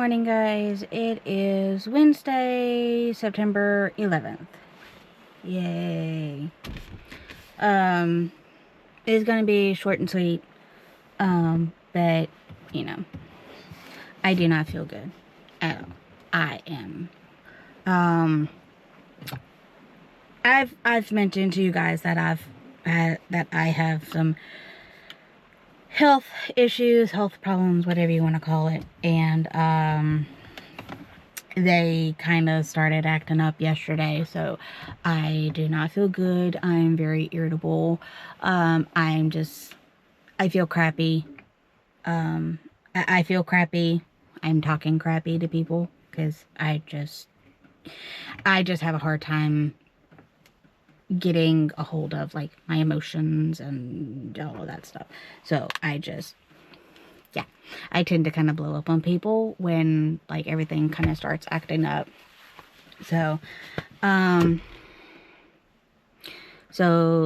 morning, guys. It is Wednesday, September 11th. Yay. It's gonna be short and sweet. But, you know, I do not feel good at all. I am. I've mentioned to you guys that I have some health issues, health problems, whatever you want to call it. And, they kind of started acting up yesterday, so I do not feel good. I'm very irritable. I feel crappy. I feel crappy. I'm talking crappy to people because I just have a hard time getting a hold of like my emotions and all of that stuff. So yeah, I tend to kind of blow up on people when like everything kind of starts acting up. So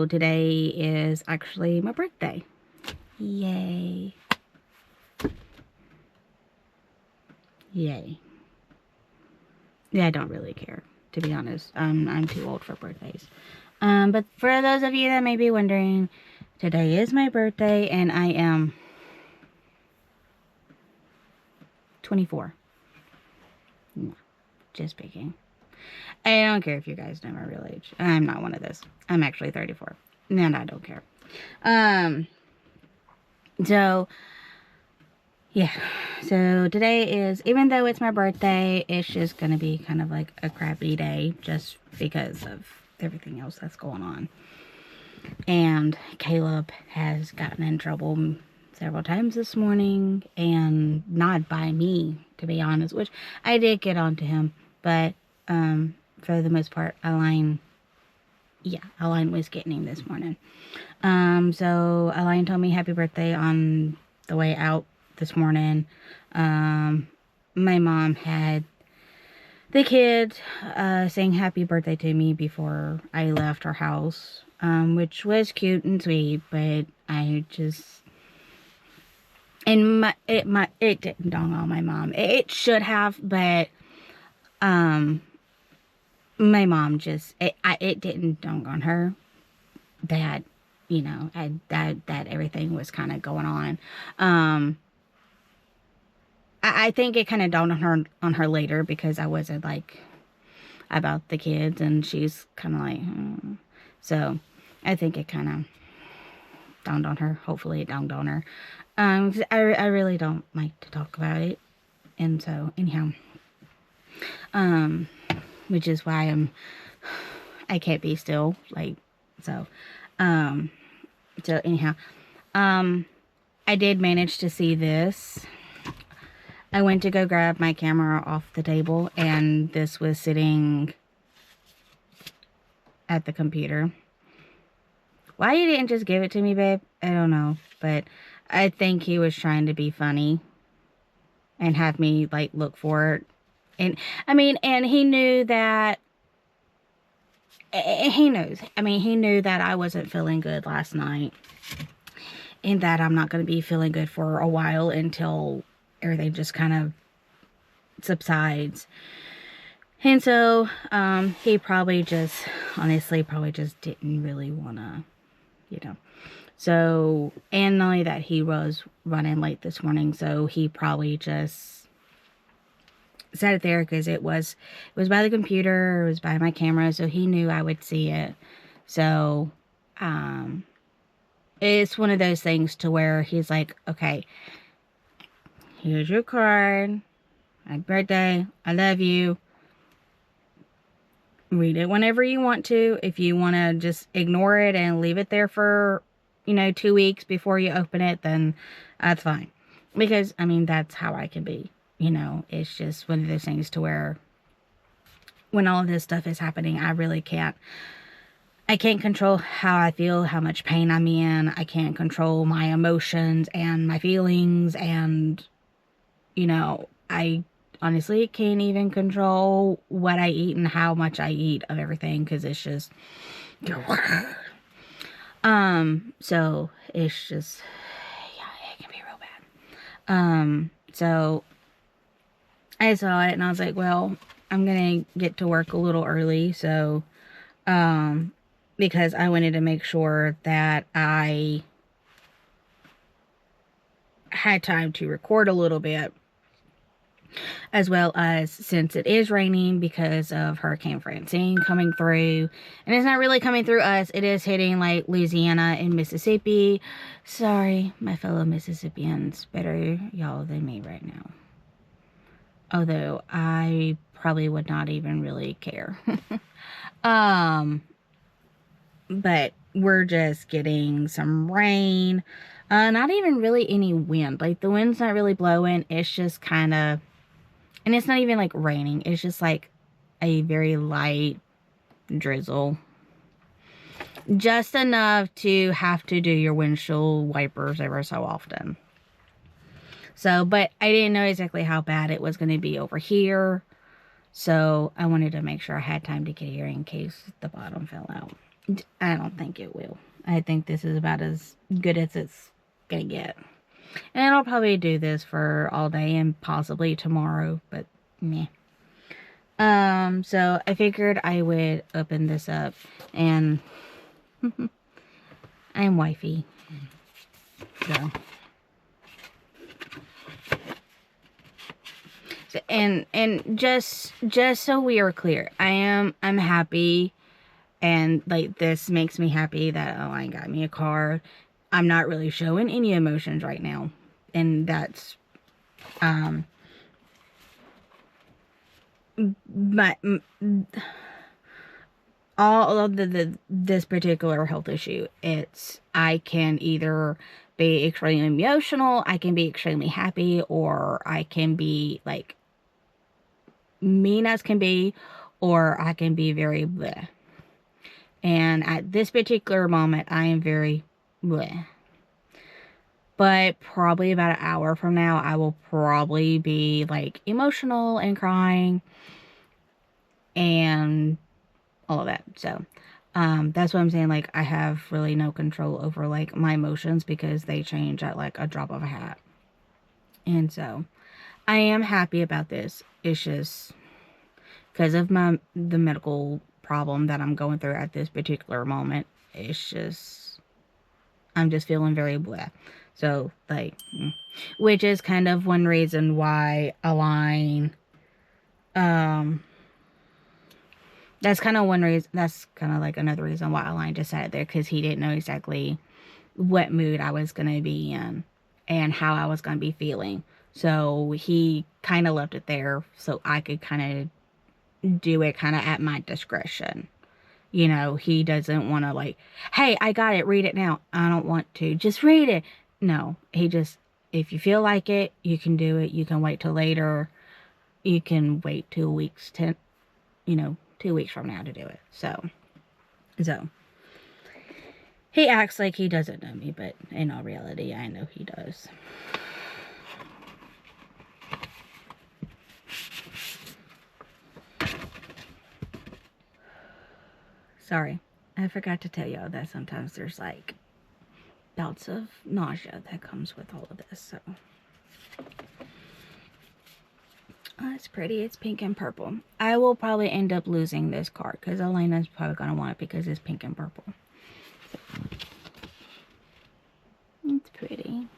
today is actually my birthday. Yay. Yay. Yeah, I don't really care, to be honest. I'm too old for birthdays. But for those of you that may be wondering, today is my birthday and I am 24. No, just picking. I don't care if you guys know my real age. I'm not one of those. I'm actually 34. And I don't care. So, yeah. So, today is, even though it's my birthday, it's just going to be kind of like a crappy day just because of everything else that's going on. And Caleb has gotten in trouble several times this morning, and not by me, to be honest, which I did get onto him, but for the most part, Aline was getting him this morning. So Aline told me happy birthday on the way out this morning. My mom had the kids saying happy birthday to me before I left our house, which was cute and sweet, but I just... And it didn't dawn on my mom. It should have, but my mom just it didn't dawn on her that, you know, that everything was kind of going on. I think it kind of dawned on her later because I wasn't like about the kids, and she's kind of like, so I think it kind of dawned on her. Hopefully it dawned on her. 'Cause I really don't like to talk about it. And so, anyhow, which is why I can't be still, like, so anyhow, I did manage to see this. I went to go grab my camera off the table, and this was sitting at the computer. Why you didn't just give it to me, babe? I don't know, but I think he was trying to be funny and have me like look for it. And I mean, and he knew that he knew that I wasn't feeling good last night, and that I'm not going to be feeling good for a while until everything just kind of subsides. And so he probably just didn't really want to, you know. So, and not only that, he was running late this morning, so he probably just set it there because it was by the computer, it was by my camera, so he knew I would see it. So, it's one of those things to where he's like, okay, here's your card, my birthday, I love you. Read it whenever you want to. If you want to just ignore it and leave it there for, 2 weeks before you open it, then that's fine. Because, I mean, that's how I can be. It's just one of those things to where when all of this stuff is happening, I can't control how I feel, how much pain I'm in. I can't control my emotions and my feelings. And, I honestly can't even control what I eat and how much I eat of everything. Because it's just... so it's just, yeah, it can be real bad. So I saw it and I was like, well, I'm going to get to work a little early. So, because I wanted to make sure that I had time to record a little bit, as well as since it is raining because of Hurricane Francine coming through, and it's not really coming through us, it is hitting like Louisiana and Mississippi. Sorry, my fellow Mississippians, better y'all than me right now. Although I probably would not even really care. But we're just getting some rain. Not even really any wind. Like, the wind's not really blowing. It's just kind of, and it's not even like raining. It's just like a very light drizzle. Just enough to have to do your windshield wipers every so often. So, but I didn't know exactly how bad it was going to be over here. So I wanted to make sure I had time to get here in case the bottom fell out. I don't think it will. I think this is about as good as it's going to get. And I'll probably do this for all day and possibly tomorrow, but meh. So I figured I would open this up, and I'm wifey. So and just so we are clear, I'm happy, and like, this makes me happy that Align got me a car. I'm not really showing any emotions right now, and that's my all of this particular health issue. It's, I can either be extremely emotional, I can be extremely happy, or I can be like mean as can be, or I can be very bleh. And at this particular moment, I am very bleh. But probably about an hour from now, I will probably be like emotional and crying and all of that. So that's what I'm saying. Like, I have really no control over like my emotions, because they change at like a drop of a hat. And so I am happy about this. It's just because of the medical problem that I'm going through at this particular moment. It's just, I'm just feeling very bleh. So, like, which is kind of one reason why Align, that's kind of one reason, that's kind of like another reason why Align just sat there, because he didn't know exactly what mood I was going to be in and how I was going to be feeling. So he kind of left it there so I could kind of do it kind of at my discretion. You know, he doesn't want to like, hey, I got it, read it now. I don't want to. Just read it. No, he just, if you feel like it, you can do it. You can wait till later. You can wait 2 weeks to, 2 weeks from now to do it. So he acts like he doesn't know me, but in all reality, I know he does. Sorry, I forgot to tell y'all that sometimes there's like bouts of nausea that comes with all of this. So, oh, it's pretty. It's pink and purple. I will probably end up losing this card because Elena's probably gonna want it because it's pink and purple. So, it's pretty.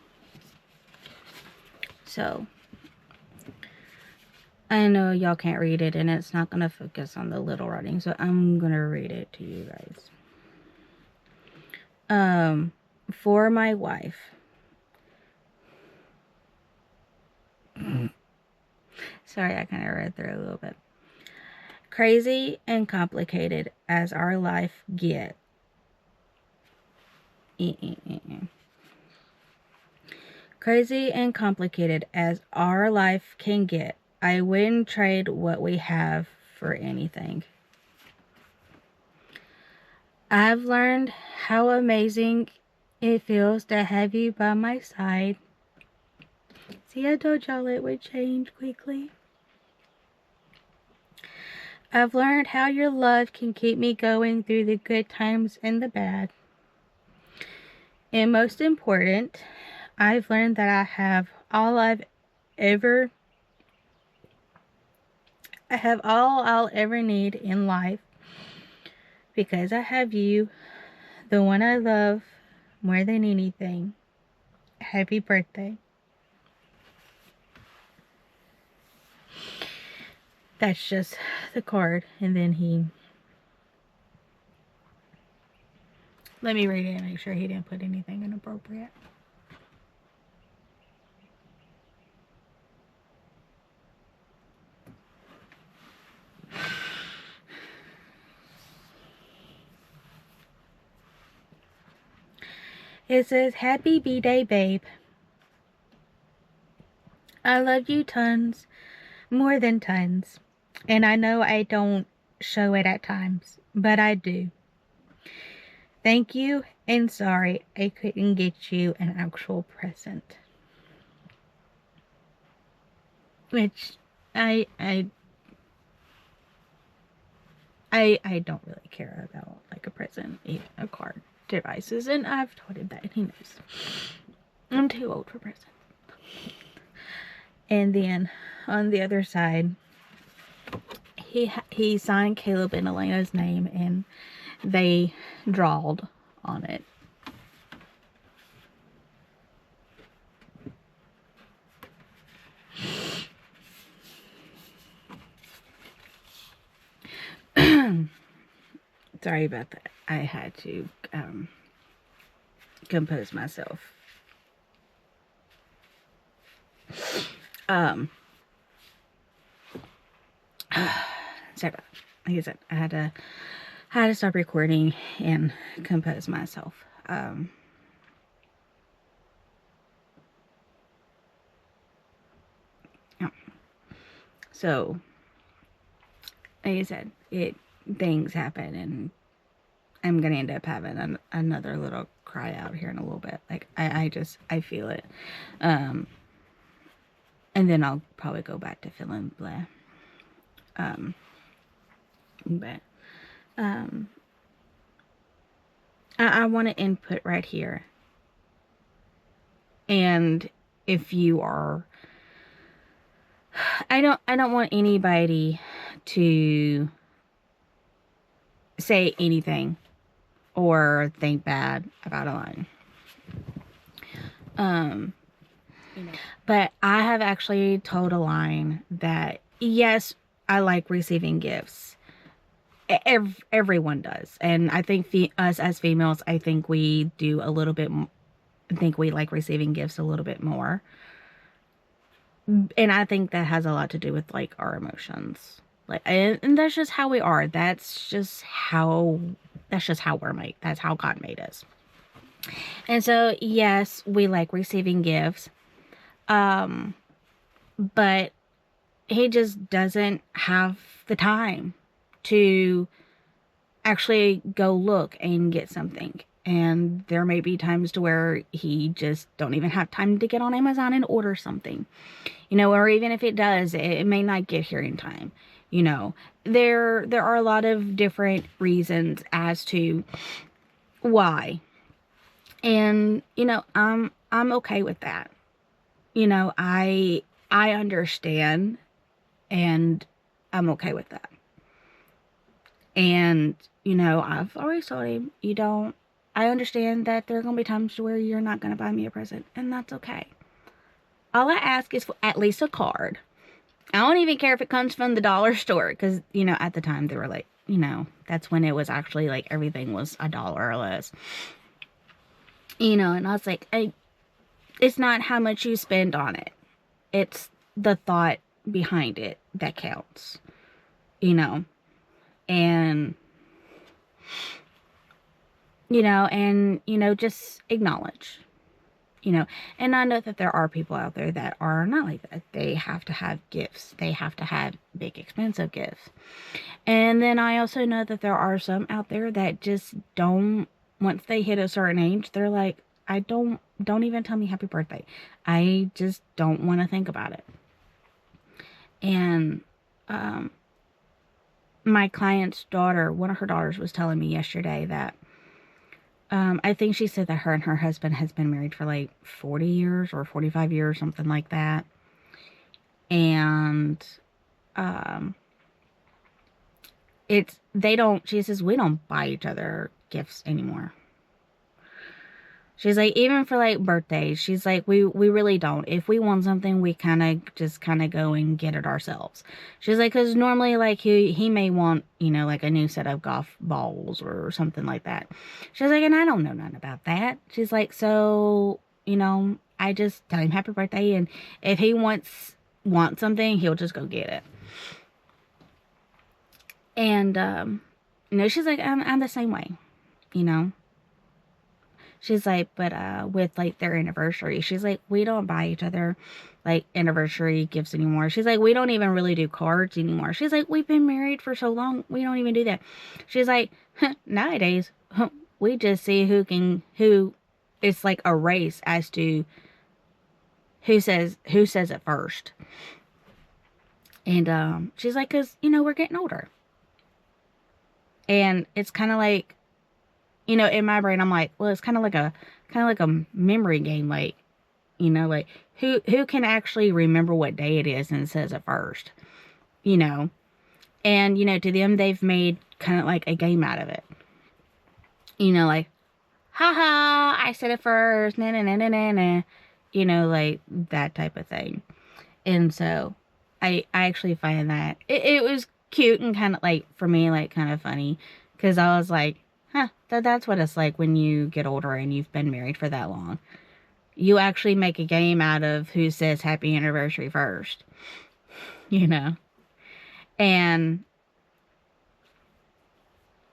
So, I know y'all can't read it, and it's not gonna focus on the little writing, so I'm gonna read it to you guys. For my wife. Sorry, I kind of read through it a little bit. Crazy and complicated as our life get. Crazy and complicated as our life can get, I wouldn't trade what we have for anything. I've learned how amazing it feels to have you by my side. See, I told y'all it would change quickly. I've learned how your love can keep me going through the good times and the bad. And most important, I've learned that I have all I've ever I have all I'll ever need in life because I have you, the one I love more than anything. Happy birthday. That's just the card. And then let me read it and make sure he didn't put anything inappropriate. It says, Happy B-Day, babe. I love you tons, more than tons. And I know I don't show it at times, but I do. Thank you, and sorry I couldn't get you an actual present. Which I don't really care about, like, a present, even a card, devices, and I've told him that, and he knows. I'm too old for presents. And then on the other side, he signed Caleb and Elena's name, and they drawled on it. Sorry about that. I had to compose myself. Sorry, like I said, I had to stop recording and compose myself. So, like I said, things happen, and I'm gonna end up having another little cry out here in a little bit. Like I feel it, and then I'll probably go back to feeling blah. But I want to input right here, and if you are, I don't want anybody to say anything or think bad about Elaine. But I have actually told Elaine that yes, I like receiving gifts. Everyone does, and I think us as females, I think we do a little bit. I think we like receiving gifts a little bit more, and I think that has a lot to do with like our emotions. Like, and that's just how we are. That's just how we're made. That's how God made us. And so, yes, we like receiving gifts. But he just doesn't have the time to actually go look and get something. And there may be times to where he just don't even have time to get on Amazon and order something. You know, or even if it does, it may not get here in time. You know, there are a lot of different reasons as to why. And, you know, I'm okay with that. You know, I understand, and I'm okay with that. And, you know, I've always told him, I understand that there are going to be times where you're not going to buy me a present, and that's okay. All I ask is for at least a card. I don't even care if it comes from the dollar store, because, you know, at the time they were like, you know, that's when it was actually like everything was $1 or less. You know, and I was like, it's not how much you spend on it. It's the thought behind it that counts. You know, and, you know, just acknowledge. You know, and I know that there are people out there that are not like that. They have to have gifts. They have to have big, expensive gifts. And then I also know that there are some out there that just don't, once they hit a certain age, they're like, don't even tell me happy birthday. I just don't want to think about it. And, my client's daughter, one of her daughters was telling me yesterday that I think she said that her and her husband has been married for like 40 years or 45 years, something like that. And she says, we don't buy each other gifts anymore. She's like, even for like birthdays, she's like, we really don't. If we want something, we kind of go and get it ourselves. She's like, because normally like he may want, you know, like a new set of golf balls or something like that. She's like, and I don't know nothing about that. She's like, so, you know, I just tell him happy birthday, and if he wants something, he'll just go get it. And you know, she's like, I'm the same way, you know. She's like, but with like their anniversary, she's like, we don't buy each other like anniversary gifts anymore. She's like, we don't even really do cards anymore. She's like, we've been married for so long, we don't even do that. She's like, nowadays, we just see who it's like a race as to who says it first. And she's like, cause you know, we're getting older. And it's kind of like, you know, in my brain, I'm like, well, it's kind of like a memory game. Like, you know, like who can actually remember what day it is and says it first, you know? And, you know, to them, they've made kind of like a game out of it. You know, like, haha, I said it first, na na na na na na, you know, like that type of thing. And so I actually find that it was cute and kind of like, for me, like kind of funny, because I was like, huh, that's what it's like when you get older and you've been married for that long. You actually make a game out of who says happy anniversary first, you know? And,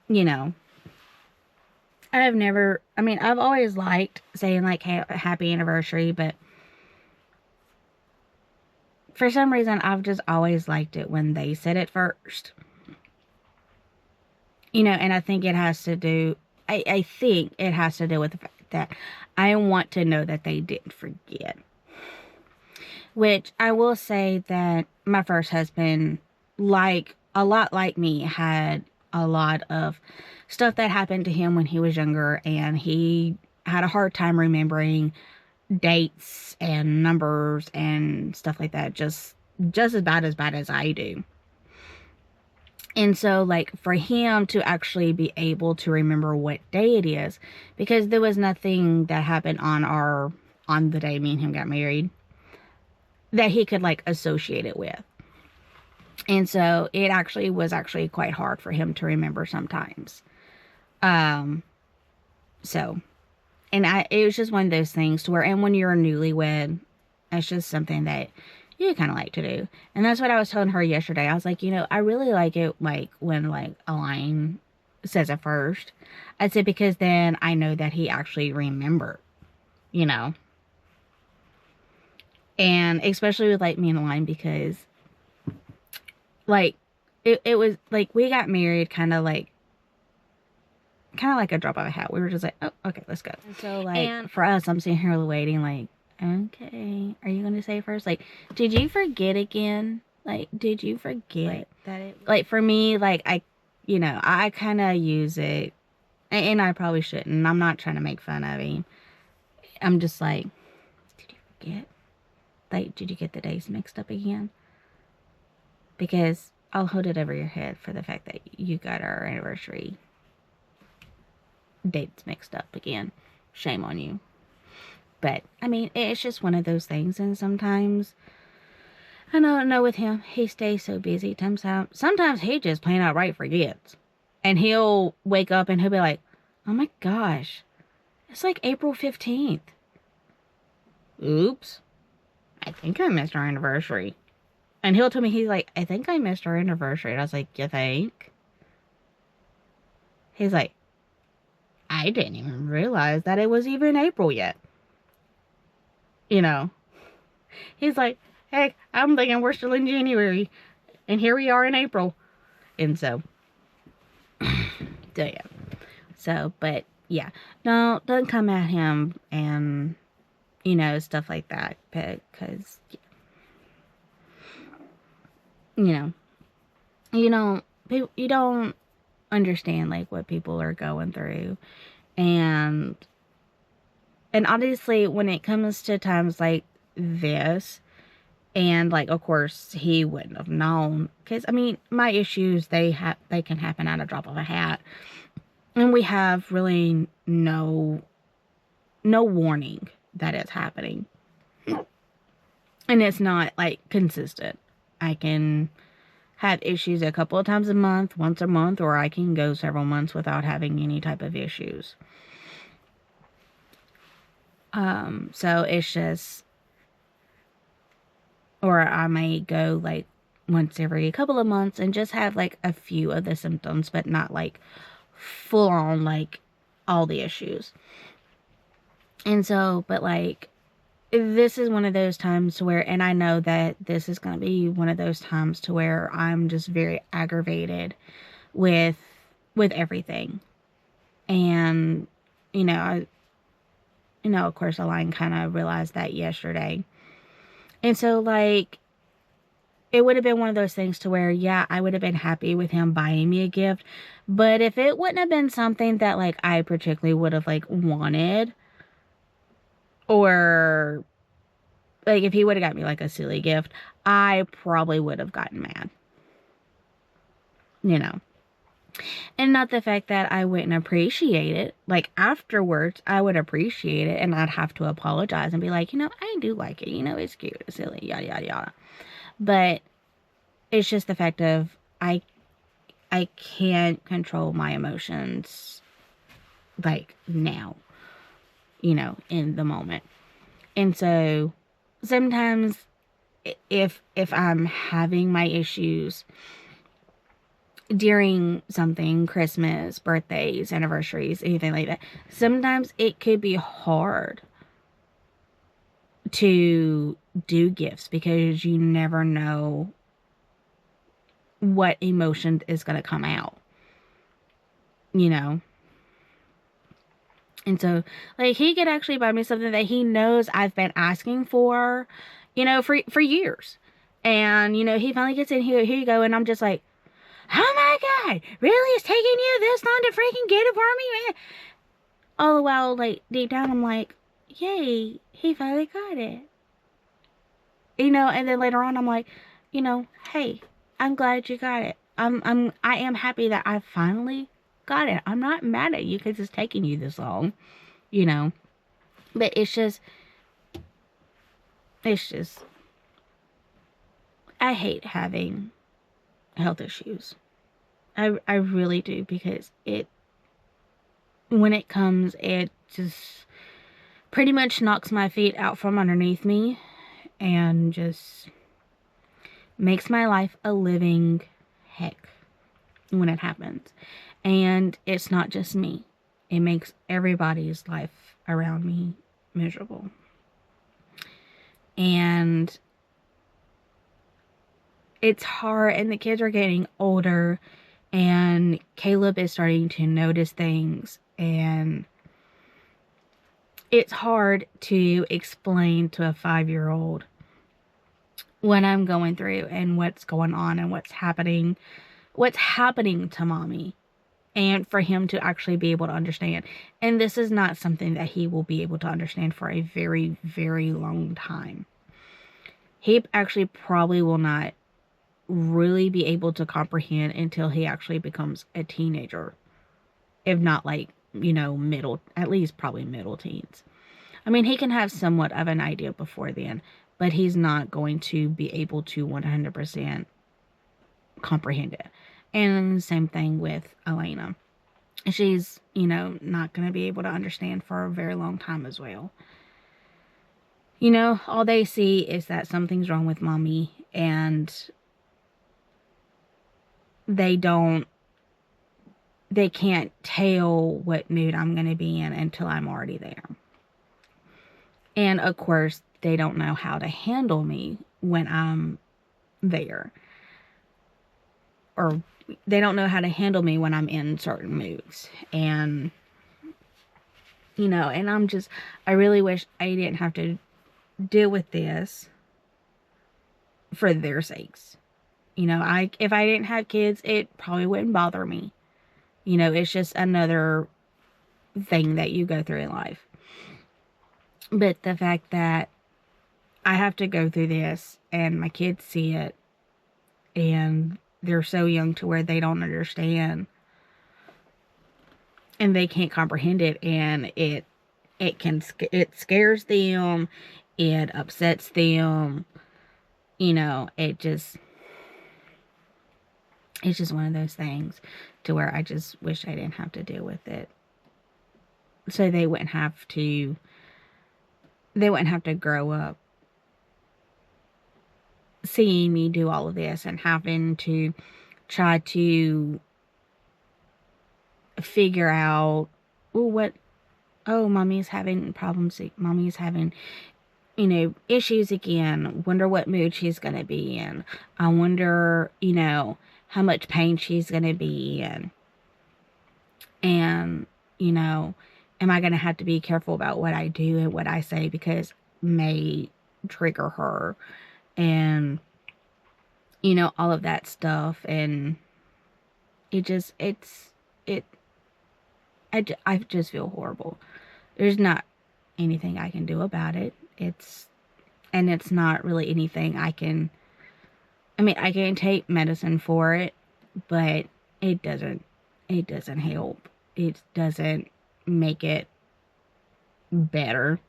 you know, I've always liked saying like happy anniversary, but for some reason, I've just always liked it when they said it first. You know, and I think it has to do, I think it has to do with the fact that I want to know that they didn't forget. Which I will say that my first husband, like, a lot like me, had a lot of stuff that happened to him when he was younger, and he had a hard time remembering dates and numbers and stuff like that, just as bad as I do. And so, like, for him to actually be able to remember what day it is, because there was nothing that happened on the day me and him got married that he could, like, associate it with. And so, it actually was quite hard for him to remember sometimes. So, and it was just one of those things to where, and when you're a newlywed, it's just something that you kind of like to do. And that's what I was telling her yesterday. I was like, you know, I really like it, like, when, like, a line says it first. I said, because then I know that he actually remembered, you know. And especially with, like, me and Line, because, like, it was, like, we got married kind of like a drop of a hat. We were just like, oh, okay, let's go. And so, like, and for us, I'm sitting here waiting, like, okay, are you going to say first? Like, did you forget again? Like, did you forget like, that it... Like, for me, like, I kind of use it, and I probably shouldn't. I'm not trying to make fun of him. I'm just like, did you forget? Like, did you get the days mixed up again? Because I'll hold it over your head for the fact that you got our anniversary dates mixed up again. Shame on you. But, I mean, it's just one of those things. And sometimes, I don't know, with him, he stays so busy. Sometimes he just plain outright forgets. And he'll wake up and he'll be like, oh my gosh, it's like April 15th. Oops. I think I missed our anniversary. And he'll tell me, he's like, I think I missed our anniversary. And I was like, you think? He's like, I didn't even realize that it was even April yet. You know, he's like, heck, I'm thinking we're still in January, and here we are in April. And so, yeah. So, but, yeah. No, don't come at him and, you know, stuff like that, because, you don't understand, like, what people are going through. And honestly, when it comes to times like this, And, like, of course, he wouldn't have known. Because, I mean, my issues, they can happen at a drop of a hat. And we have really no warning that it's happening. And it's not, like, consistent. I can have issues a couple of times a month, once a month, or I can go several months without having any type of issues. So it's just, or I may go like once every couple of months and just have like a few of the symptoms, but not like full on like all the issues. And so, but like, this is one of those times where, and I know that this is going to be one of those times to where I'm just very aggravated with everything. And, of course, Elaine kind of realized that yesterday. And so, like, it would have been one of those things to where, yeah, I would have been happy with him buying me a gift. But if it wouldn't have been something that, like, I particularly would have, like, wanted, or, like, if he would have got me, like, a silly gift, I probably would have gotten mad. And not the fact that I wouldn't appreciate it. Like, afterwards, I would appreciate it, and I'd have to apologize and be like, I do like it. It's cute, it's silly, yada, yada, yada. But it's just the fact of, I can't control my emotions, like, now, in the moment. And so, sometimes, if I'm having my issues during something, Christmas, birthdays, anniversaries, anything like that, sometimes it could be hard to do gifts because you never know what emotion is going to come out, And so, like, he could actually buy me something that he knows I've been asking for, for years. And, he finally gets in here you go, and I'm just like, oh my God, really? It's taking you this long to freaking get it for me, man? All the while, like, deep down, I'm like, yay, he finally got it. And then later on, I'm like, hey, I'm glad you got it. I am happy that I finally got it. I'm not mad at you because it's taking you this long, But it's just, I hate having health issues. I really do, because when it comes, it just pretty much knocks my feet out from underneath me and just makes my life a living heck when it happens. And it's not just me. It makes everybody's life around me miserable. And it's hard, and the kids are getting older, and Caleb is starting to notice things, and it's hard to explain to a 5-year-old what I'm going through and what's going on and what's happening to mommy, and for him to actually be able to understand. And this is not something that he will be able to understand for a very, very long time. He actually probably will not really be able to comprehend until he actually becomes a teenager, if not like, at least probably middle teens. I mean, he can have somewhat of an idea before then, but he's not going to be able to 100% comprehend it. And same thing with Elena. She's, not going to be able to understand for a very long time as well. All they see is that something's wrong with mommy, and they can't tell what mood I'm going to be in until I'm already there. And of course, they don't know how to handle me when I'm there. Or they don't know how to handle me when I'm in certain moods. And, and I really wish I didn't have to deal with this for their sakes. If I didn't have kids, it probably wouldn't bother me. It's just another thing that you go through in life. But the fact that I have to go through this, and my kids see it, and they're so young to where they don't understand, and they can't comprehend it, and it scares them, it upsets them, you know. It's just one of those things to where I just wish I didn't have to deal with it, so they wouldn't have to grow up seeing me do all of this and having to try to figure out, mommy's having problems, mommy's having, you know, issues again. Wonder what mood she's going to be in. I wonder, you know, how much pain she's going to be in. And, you know, am I going to have to be careful about what I do and what I say because it may trigger her, and, you know, all of that stuff. And I just feel horrible. There's not anything I can do about it. It's not really anything I can take medicine for it, but it doesn't help. It doesn't make it better.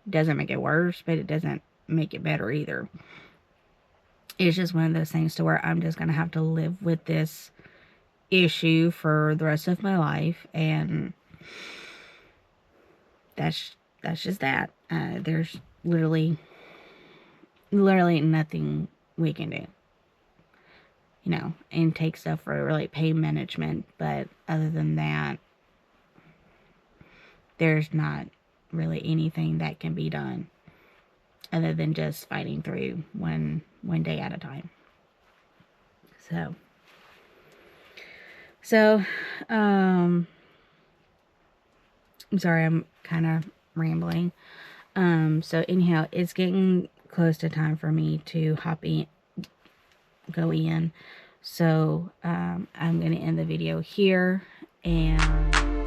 It doesn't make it worse, but it doesn't make it better either. It's just one of those things to where I'm just going to have to live with this issue for the rest of my life, and that's just that. There's literally nothing we can do, you know, and take stuff for like pain management, but other than that, there's not really anything that can be done other than just fighting through one day at a time. So I'm sorry, I'm kind of rambling. So anyhow, it's getting close to time for me to go in. So I'm going to end the video here, and